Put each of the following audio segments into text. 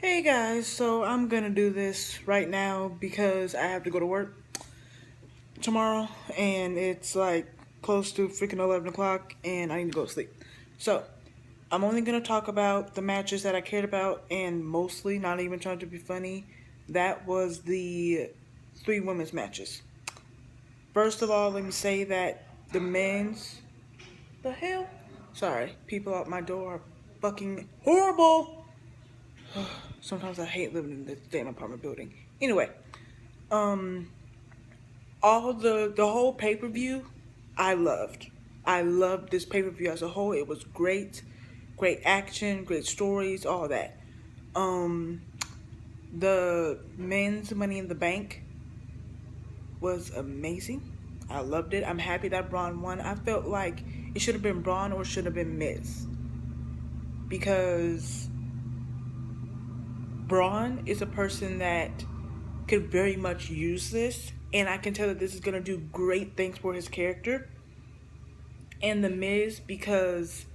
Hey guys, so I'm gonna do this right now because I have to go to work tomorrow and it's like close to freaking 11 o'clock and I need to go to sleep. So, I'm only gonna talk about the matches that I cared about and mostly, not even trying to be funny, that was the three women's matches. First of all, let me say that the men's. The hell? Sorry, people out my door are fucking horrible! Sometimes I hate living in this damn apartment building. Anyway, um, all the whole pay per view, I loved. I loved this pay per view as a whole. It was great, great action, great stories, all that. Um, the men's Money in the Bank was amazing. I loved it. I'm happy that Braun won. I felt like it should have been Braun or should have been Miz because Braun is a person that could very much use this, and I can tell that this is gonna do great things for his character. And the Miz, because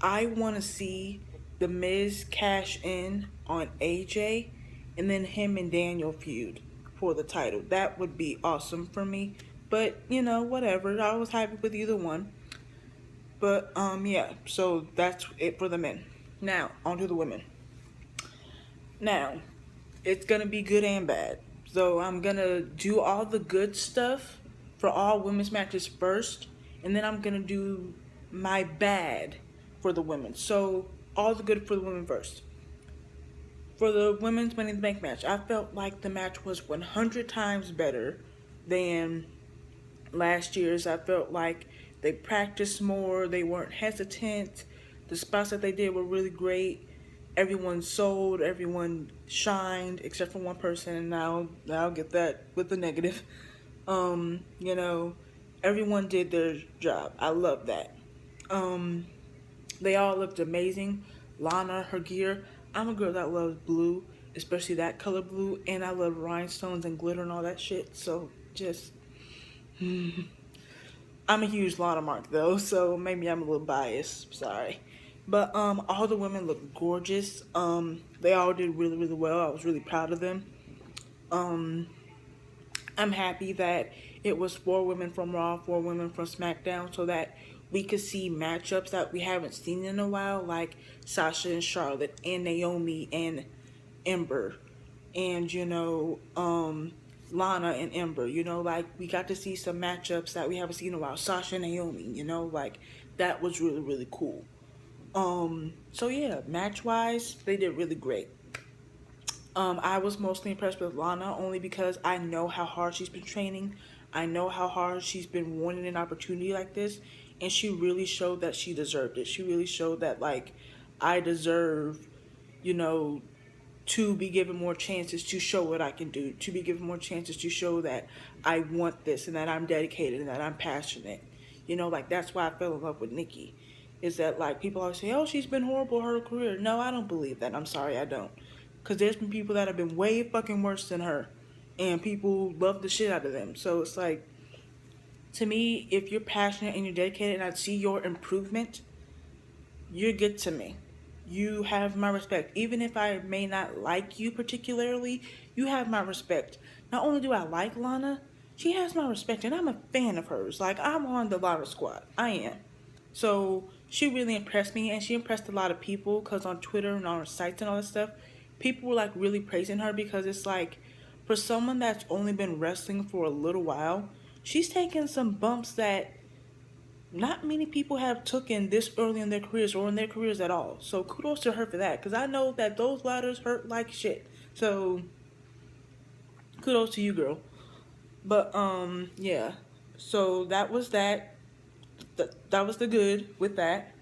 I want to see the Miz cash in on AJ, and then him and Daniel feud for the title. That would be awesome for me. But whatever. I was happy with either one. But yeah. So that's it for the men. Now on to the women. Now, it's gonna be good and bad. So I'm gonna do all the good stuff for all women's matches first, and then I'm gonna do my bad for the women. So all the good for the women first. For the women's Money in the Bank match, I felt like the match was 100 times better than last year's. I felt like they practiced more, they weren't hesitant, the spots that they did were really great. Everyone sold, everyone shined, except for one person, and now I'll get that with the negative. You know, everyone did their job. I love that. Um, they all looked amazing. Lana, her gear. I'm a girl that loves blue, especially that color blue, and I love rhinestones and glitter and all that shit. So just I'm a huge Lana mark though, so maybe I'm a little biased. Sorry. But all the women look gorgeous. They all did really, really well. I was really proud of them. Um, I'm happy that it was four women from Raw, four women from SmackDown, so that we could see matchups that we haven't seen in a while, like Sasha and Charlotte, and Naomi and Ember, and Lana and Ember. Like we got to see some matchups that we haven't seen in a while. Sasha and Naomi. Like that was really, really cool. So yeah, match wise, they did really great. I was mostly impressed with Lana only because I know how hard she's been training. I know how hard she's been wanting an opportunity like this, and she really showed that she deserved it. She really showed that like I deserve, you know, to be given more chances to show what I can do, to be given more chances to show that I want this and that I'm dedicated and that I'm passionate. Like that's why I fell in love with Nikki. Is that like people always say, oh, she's been horrible her career. No, I don't believe that. I'm sorry, I don't. Because there's been people that have been way fucking worse than her. And people love the shit out of them. So it's like, to me, if you're passionate and you're dedicated and I see your improvement, you're good to me. You have my respect. Even if I may not like you particularly, you have my respect. Not only do I like Lana, she has my respect, and I'm a fan of hers. Like, I'm on the Lana squad. I am. So, she really impressed me, and she impressed a lot of people because on Twitter and on her sites and all that stuff, people were like really praising her because it's like, for someone that's only been wrestling for a little while, she's taken some bumps that not many people have taken this early in their careers or in their careers at all. So kudos to her for that because I know that those ladders hurt like shit. So kudos to you, girl. But yeah. So that was that. That was the good with that.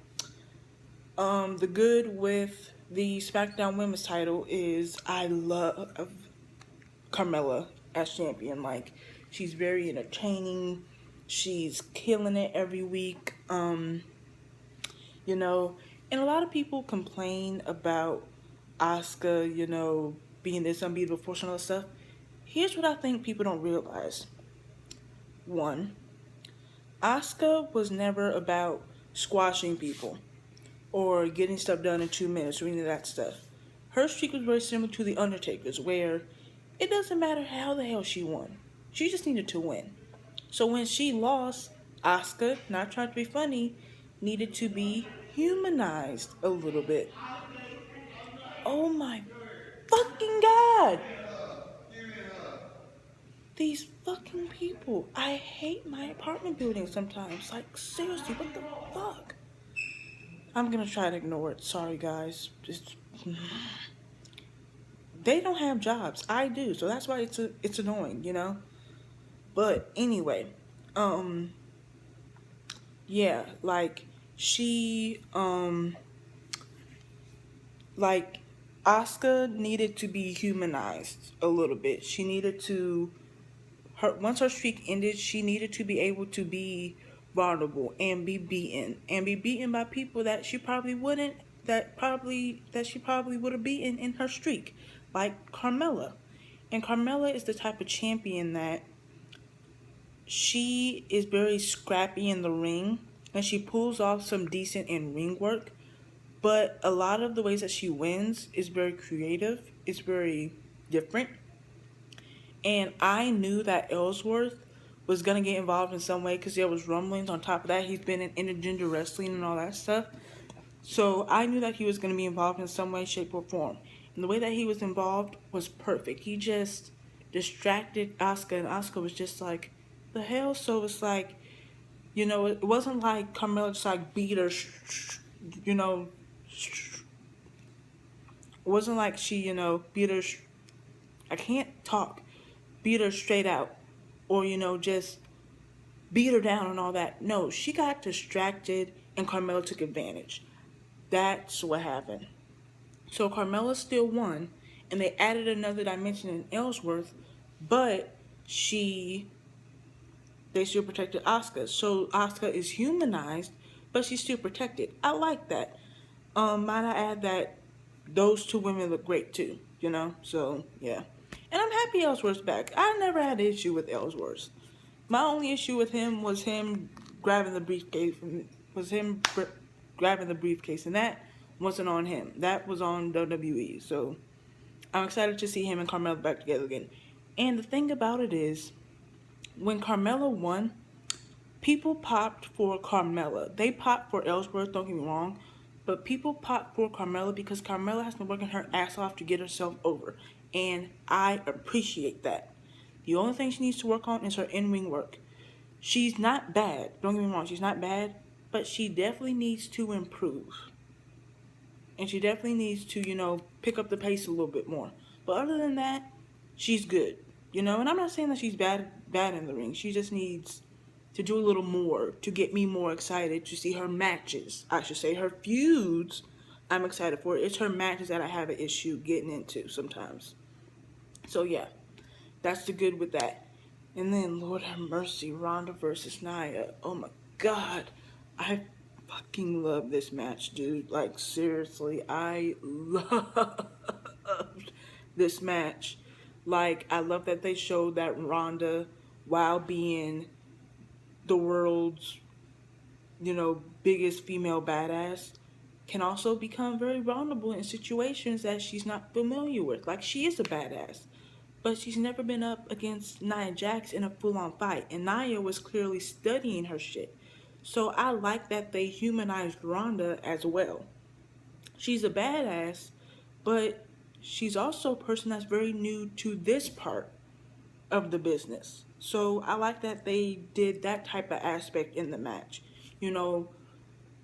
The good with the SmackDown Women's title is I love Carmella as champion. Like she's very entertaining. She's killing it every week. you know. And a lot of people complain about Asuka, being this unbeatable force and all that stuff. Here's what I think people don't realize. One, Asuka was never about squashing people or getting stuff done in 2 minutes or any of that stuff. her streak was very similar to The Undertaker's, where it doesn't matter how the hell she won. She just needed to win. So when she lost, Asuka, not trying to be funny, needed to be humanized a little bit. Oh my fucking god! These fucking people. I hate my apartment building sometimes. Like, seriously, what the fuck? I'm gonna try to ignore it. Sorry, guys. Just they don't have jobs. I do, so that's why it's annoying, you know. But anyway, um, yeah, like she like Asuka needed to be humanized a little bit. She needed to her once her streak ended, she needed to be able to be vulnerable and be beaten by people that she probably wouldn't that she probably would have beaten in her streak, like Carmella. And Carmella is the type of champion that she is very scrappy in the ring and she pulls off some decent in ring work, but a lot of the ways that she wins is very creative, it's very different. And I knew that Ellsworth was gonna get involved in some way because there was rumblings. On top of that, he's been in intergender wrestling and all that stuff. So I knew that he was gonna be involved in some way, shape, or form. And the way that he was involved was perfect. He just distracted Asuka, and Asuka was just like, "The hell?" So it's like, it wasn't like Carmella just like beat her, you know, it wasn't like she, beat her. I can't talk. Beat her straight out, or just beat her down and all that. No, she got distracted and Carmella took advantage. That's what happened. So Carmella still won, and they added another dimension in Ellsworth, but she they still protected Asuka. So Asuka is humanized, but she's still protected. I like that. Might I add that those two women look great too, So yeah. And I'm happy Ellsworth's back. I never had an issue with Ellsworth. My only issue with him was him grabbing the briefcase. Grabbing the briefcase, and that wasn't on him. That was on WWE. So I'm excited to see him and Carmella back together again. And the thing about it is, when Carmella won, people popped for Carmella. They popped for Ellsworth, don't get me wrong, but people popped for Carmella because Carmella has been working her ass off to get herself over. And I appreciate that. The only thing she needs to work on is her in-ring work. She's not bad. Don't get me wrong, she's not bad, but she definitely needs to improve. And she definitely needs to, pick up the pace a little bit more. But other than that, she's good. And I'm not saying that she's bad in the ring. She just needs to do a little more to get me more excited to see her matches. I should say her feuds. I'm excited for it. It's her matches that I have an issue getting into sometimes. So yeah, that's the good with that. And then Lord have mercy, Ronda versus Nia. Oh my god, I fucking love this match, dude. Like seriously, I loved this match. Like I love that they showed that Ronda, while being the world's, biggest female badass, can also become very vulnerable in situations that she's not familiar with. Like she is a badass, but she's never been up against Nia Jax in a full-on fight, and Nia was clearly studying her shit. So I like that they humanized Ronda as well. She's a badass, but she's also a person that's very new to this part of the business. So I like that they did that type of aspect in the match.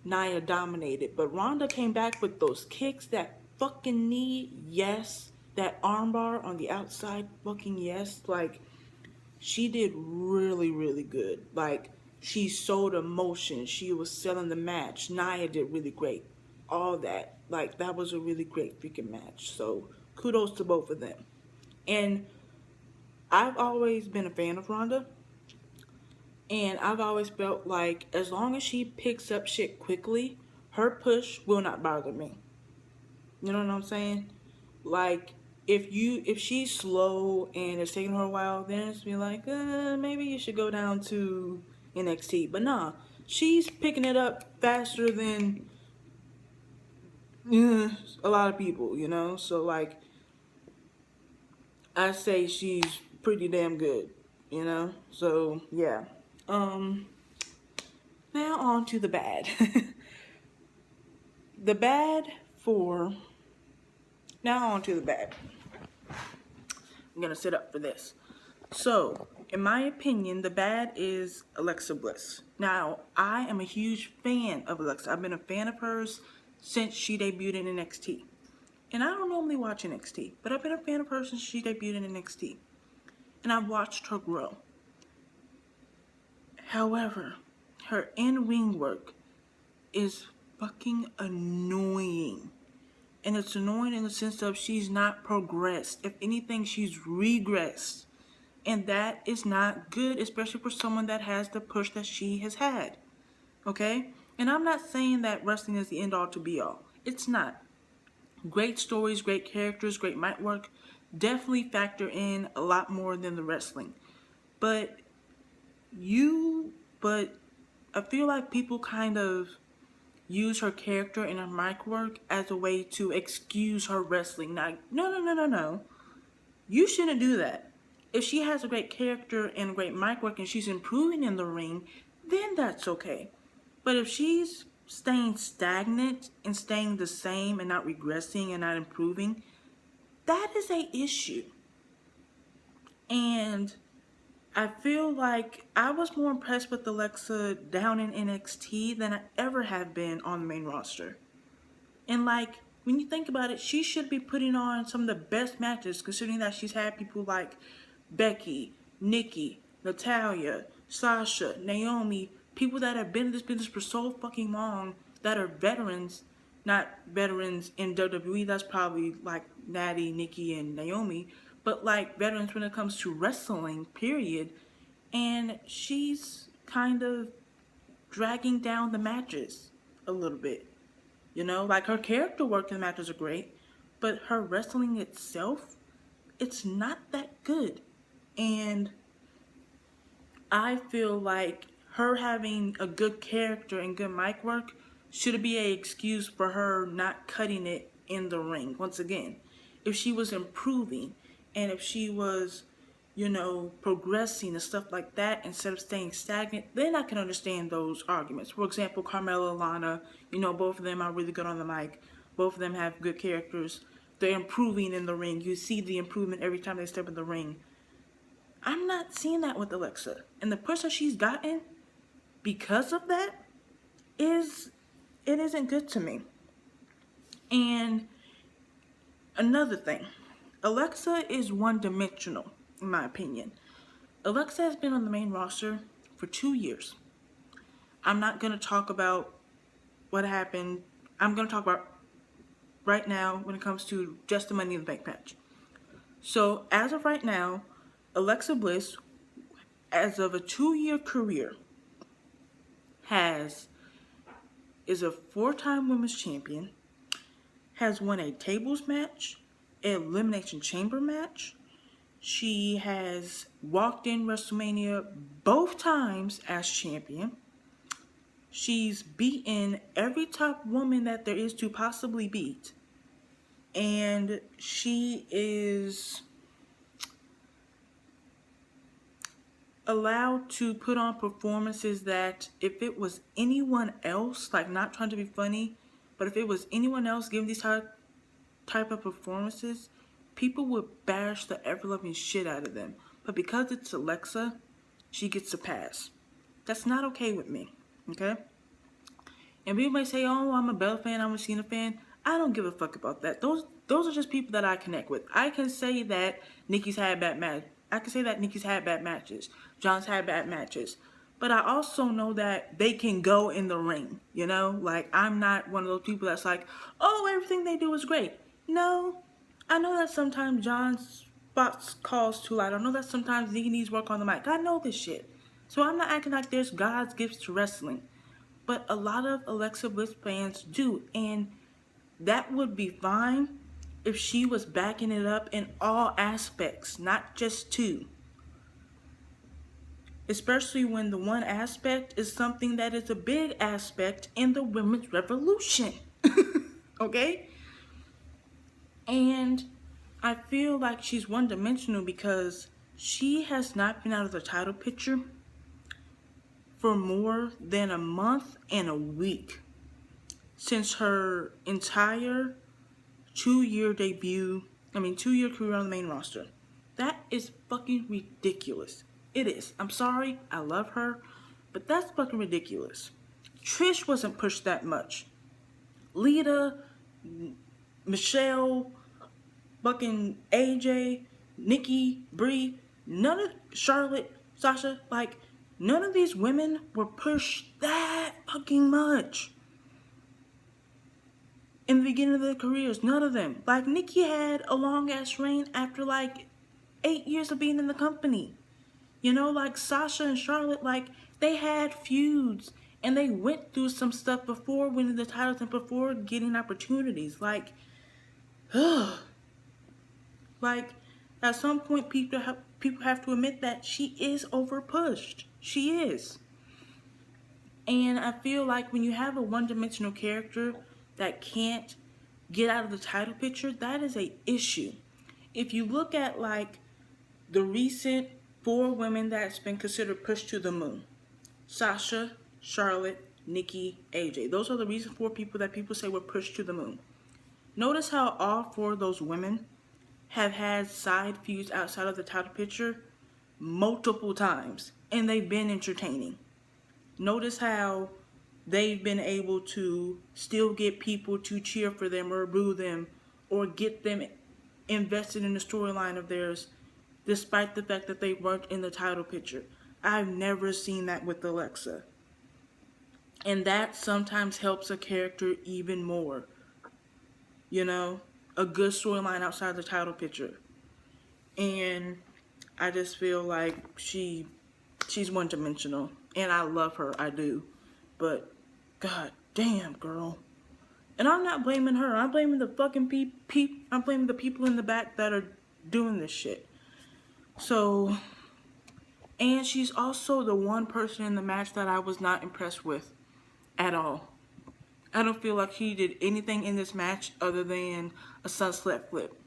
Nia dominated, but Ronda came back with those kicks, that fucking knee, yes, that armbar on the outside, fucking yes. Like she did really, really good. Like she sold emotion. She was selling the match. Nia did really great. All that. Like that was a really great freaking match. So kudos to both of them. And I've always been a fan of Ronda. And I've always felt like as long as she picks up shit quickly, her push will not bother me. You know what I'm saying? Like if she's slow and it's taking her a while, then it's be like, maybe you should go down to NXT. But nah, she's picking it up faster than Yeah, a lot of people, you know. So like, I say she's pretty damn good, you know. So yeah. Um. Now on to the bad. the bad for now on to the bad. I'm gonna sit up for this. So, in my opinion, the bad is Alexa Bliss. Now, I am a huge fan of Alexa. I've been a fan of hers since she debuted in NXT. And I don't normally watch NXT, but I've been a fan of her since she debuted in NXT. And I've watched her grow. However, her in-ring work is fucking annoying. And it's annoying in the sense of she's not progressed. If anything, she's regressed. And that is not good, especially for someone that has the push that she has had. Okay? And I'm not saying that wrestling is the end all to be all. It's not. Great stories, great characters, great mic work definitely factor in a lot more than the wrestling. But but I feel like people kind of use her character and her mic work as a way to excuse her wrestling. Now, no. You shouldn't do that. If she has a great character and great mic work and she's improving in the ring, then that's okay. But if she's staying stagnant and staying the same and not regressing and not improving, that is a issue. And I feel like I was more impressed with Alexa down in NXT than I ever have been on the main roster. And like, when you think about it, she should be putting on some of the best matches, considering that she's had people like Becky, Nikki, Natalia, Sasha, Naomi, people that have been in this business for so fucking long that are veterans, not veterans in WWE, that's probably like Natty, Nikki, and Naomi, but like veterans when it comes to wrestling, period. And she's kind of dragging down the matches a little bit. You know, like her character work in the matches are great, but her wrestling itself, it's not that good. And I feel like her having a good character and good mic work should be an excuse for her not cutting it in the ring. Once again, if she was improving and if she was, progressing and stuff like that instead of staying stagnant, then I can understand those arguments. For example, Carmella, Lana, both of them are really good on the mic. Both of them have good characters. They're improving in the ring. You see the improvement every time they step in the ring. I'm not seeing that with Alexa. And the push that she's gotten because of that isn't good to me. And another thing, Alexa is one-dimensional, in my opinion. Alexa has been on the main roster for 2 years. I'm not going to talk about what happened. I'm going to talk about right now when it comes to just the Money in the Bank match. So, as of right now, Alexa Bliss, as of a 2-year career, is a 4-time women's champion, has won a tables match, an elimination chamber match. She has walked in WrestleMania both times as champion. She's beaten every top woman that there is to possibly beat. And she is allowed to put on performances that if it was anyone else, like not trying to be funny, but if it was anyone else giving these type of performances, people would bash the ever-loving shit out of them. But because it's Alexa, she gets a pass. That's not okay with me, okay? And people may say, oh, I'm a Bella fan, I'm a Cena fan. I don't give a fuck about that. Those are just people that I connect with. I can say that Nikki's had bad matches. I can say that Nikki's had bad matches. John's had bad matches. But I also know that they can go in the ring, Like, I'm not one of those people that's like, oh, everything they do is great. No. I know that sometimes John's spots calls too loud. I know that sometimes Nikki needs work on the mic. I know this shit. So I'm not acting like there's God's gifts to wrestling. But a lot of Alexa Bliss fans do. And that would be fine if she was backing it up in all aspects, not just two. Especially when the one aspect is something that is a big aspect in the women's revolution. Okay? And I feel like she's one dimensional because she has not been out of the title picture for more than a month and a week since her entire 2 year debut. 2 year career on the main roster. That is fucking ridiculous. It is. I'm sorry. I love her. But that's fucking ridiculous. Trish wasn't pushed that much. Lita, Michelle, fucking AJ, Nikki, Brie, none of Charlotte, Sasha, like, none of these women were pushed that fucking much. In the beginning of their careers, none of them. Like, Nikki had a long ass reign after like 8 years of being in the company. Like Sasha and Charlotte, like, they had feuds and they went through some stuff before winning the titles and before getting opportunities. Like, ugh. Like, at some point, people have to admit that she is overpushed. She is. And I feel like when you have a one-dimensional character that can't get out of the title picture, that is a issue. If you look at, like, the recent 4 women that's been considered pushed to the moon: Sasha, Charlotte, Nikki, AJ. Those are the recent 4 people that people say were pushed to the moon. Notice how all 4 of those women have had side feuds outside of the title picture multiple times, and they've been entertaining. Notice how they've been able to still get people to cheer for them or boo them or get them invested in the storyline of theirs, despite the fact that they weren't in the title picture. I've never seen that with Alexa. And that sometimes helps a character even more. A good storyline outside the title picture. And I just feel like she's one-dimensional. And I love her, I do. But, god damn, girl. And I'm not blaming her. I'm blaming the fucking I'm blaming the people in the back that are doing this shit. So, and she's also the one person in the match that I was not impressed with at all. I don't feel like she did anything in this match other than a sunset flip.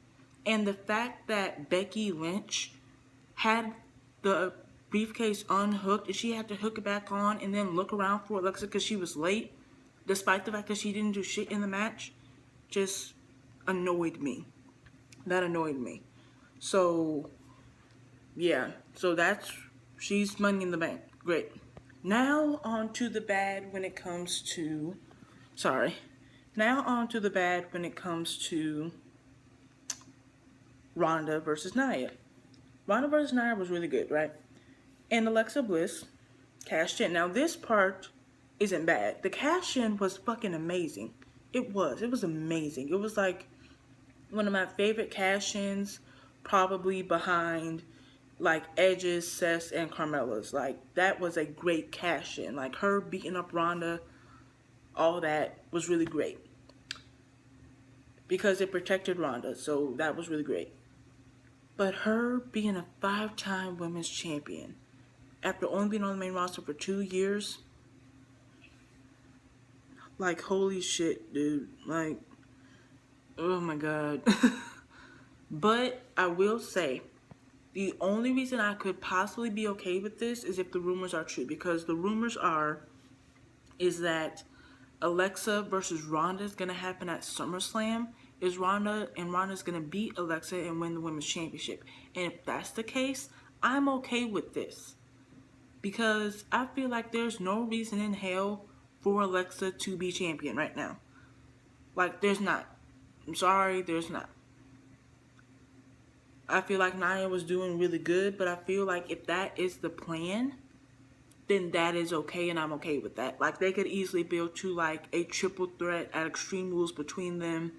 And the fact that Becky Lynch had the briefcase unhooked and she had to hook it back on and then look around for Alexa because she was late, despite the fact that she didn't do shit in the match, just annoyed me. That annoyed me. So, yeah. So she's Money in the Bank. Great. Now on to the bad when it comes to... Now on to the bad when it comes to Ronda versus Nia. Ronda versus Nia was really good, right? And Alexa Bliss cashed in. Now this part isn't bad. The cash in was fucking amazing. It was amazing. It was like one of my favorite cash ins, probably behind like Edge's, Seth's, and Carmella's. Like, that was a great cash in. Like, her beating up Ronda, all that was really great. Because it protected Ronda, so that was really great. But her being a 5-time women's champion, after only being on the main roster for 2 years, like, holy shit, dude. Like, oh my god. But I will say, the only reason I could possibly be okay with this is if the rumors are true. Because the rumors is that Alexa versus Ronda is going to happen at SummerSlam. Ronda's going to beat Alexa and win the Women's Championship. And if that's the case, I'm okay with this. Because I feel like there's no reason in hell for Alexa to be champion right now. Like, there's not. I'm sorry, there's not. I feel like Nia was doing really good, but I feel like if that is the plan, then that is okay, and I'm okay with that. Like, they could easily build to, like, a triple threat at Extreme Rules between them,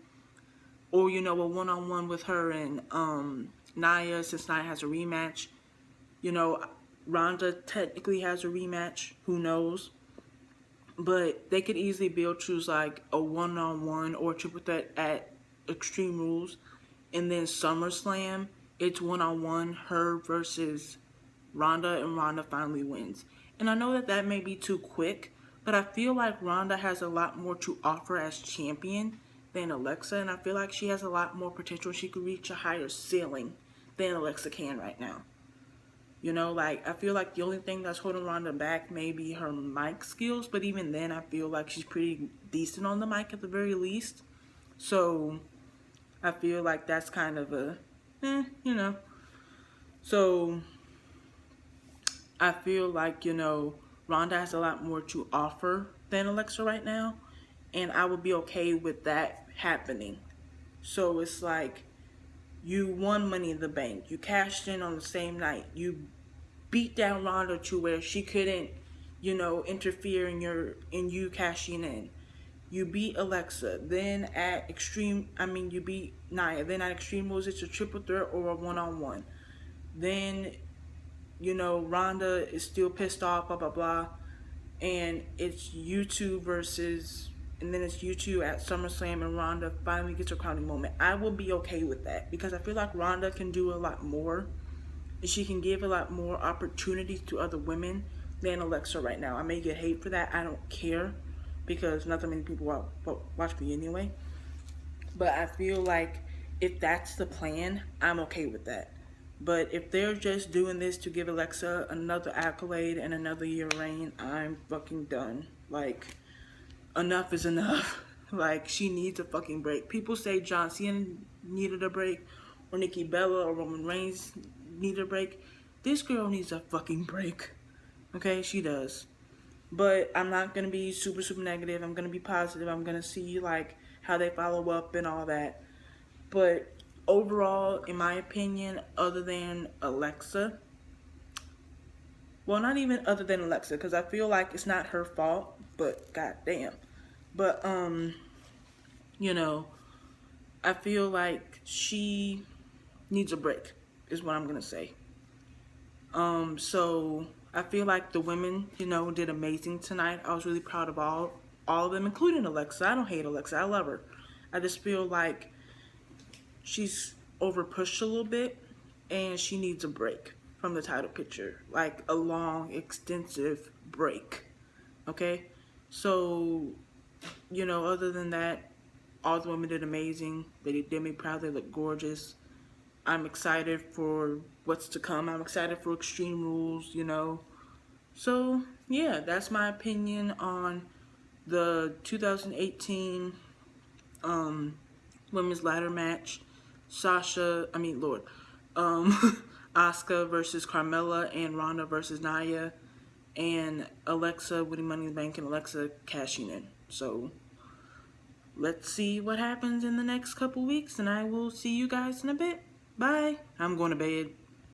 or, a one-on-one with her and Nia, since Nia has a rematch. Ronda technically has a rematch, who knows? But they could easily build to, like, a one-on-one or triple threat at Extreme Rules, and then SummerSlam, it's one-on-one, her versus Ronda, and Ronda finally wins. And I know that may be too quick, but I feel like Ronda has a lot more to offer as champion than Alexa, and I feel like she has a lot more potential. She could reach a higher ceiling than Alexa can right now. You know, like, I feel like the only thing that's holding Ronda back may be her mic skills, but even then, I feel like she's pretty decent on the mic at the very least. So, I feel like that's kind of a, you know. So, I feel like, you know, Ronda has a lot more to offer than Alexa right now, and I would be okay with that happening. So, it's like, you won Money in the Bank. You cashed in on the same night. You beat down Ronda to where she couldn't, you know, interfere in you cashing in. You beat Alexa. Then at Extreme, you beat Nia. Then at Extreme Rules, it's a triple threat or a one-on-one. Then, you know, Ronda is still pissed off, blah, blah, blah. And it's you two versus, and then it's you two at SummerSlam, and Ronda finally gets her crowning moment. I will be okay with that because I feel like Ronda can do a lot more. She can give a lot more opportunities to other women than Alexa right now. I may get hate for that. I don't care because not that many people watch me anyway. But I feel like if that's the plan, I'm okay with that. But if they're just doing this to give Alexa another accolade and another year reign, I'm fucking done. Like, enough is enough. Like, she needs a fucking break. People say John Cena needed a break, or Nikki Bella or Roman Reigns needed a break. This girl needs a fucking break. Okay, she does. But I'm not gonna be super negative. I'm gonna be positive. I'm gonna see like how they follow up and all that. But overall, in my opinion, other than Alexa, well, not even other than Alexa, because I feel like it's not her fault, but goddamn. But you know, I feel like she needs a break, is what I'm gonna say. So I feel like the women, you know, did amazing tonight. I was really proud of all of them, including Alexa. I don't hate Alexa. I love her. I just feel like she's overpushed a little bit, and she needs a break from the title picture, like a long, extensive break. Okay, so you know, other than that, all the women did amazing. They did me proud. They look gorgeous. I'm excited for what's to come. I'm excited for Extreme Rules, you know. So, yeah, that's my opinion on the 2018 women's ladder match. Asuka versus Carmella, and Ronda versus Nia, and Alexa winning Money in the Bank and Alexa cashing in. So, let's see what happens in the next couple weeks, and I will see you guys in a bit. Bye. I'm going to bed.